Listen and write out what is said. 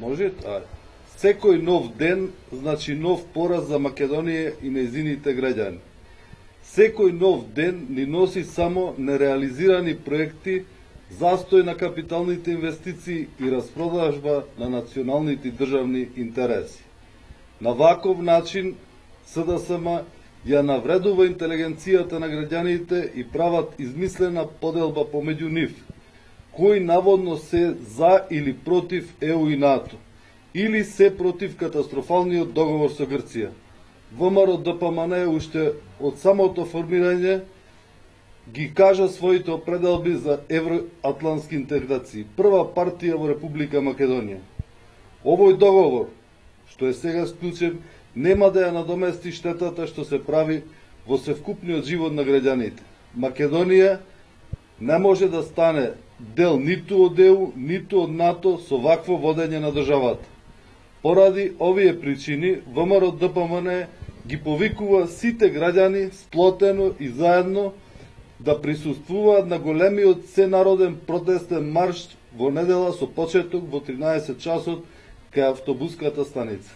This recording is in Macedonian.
Може? Секој нов ден значи нов пораз за Македонија и нејзините граѓани. Секој нов ден ни носи само нереализирани проекти, застој на капиталните инвестиции и распродажба на националните државни интереси. На ваков начин СДСМ ја навредува интелигенцијата на граѓаните и прават измислена поделба помеѓу нив, кои наводно се за или против ЕУ и НАТО, или се против катастрофалниот договор со Грција. ВМРО ДПМН уште од самото формирање ги кажа своите определби за евроатлантски интеграции. Прва партија во Република Македонија. Овој договор, што е сега склучен, нема да ја надомести штетата што се прави во севкупниот живот на граѓаните. Македонија не може да стане дел ниту од ЕУ, ниту од НАТО со вакво водење на државата. Поради овие причини, ВМРО ДПМН ги повикува сите граѓани сплотено и заедно да присуствуваат на големиот сенароден протестен марш во недела со почеток во 13 часот кај автобуската станица.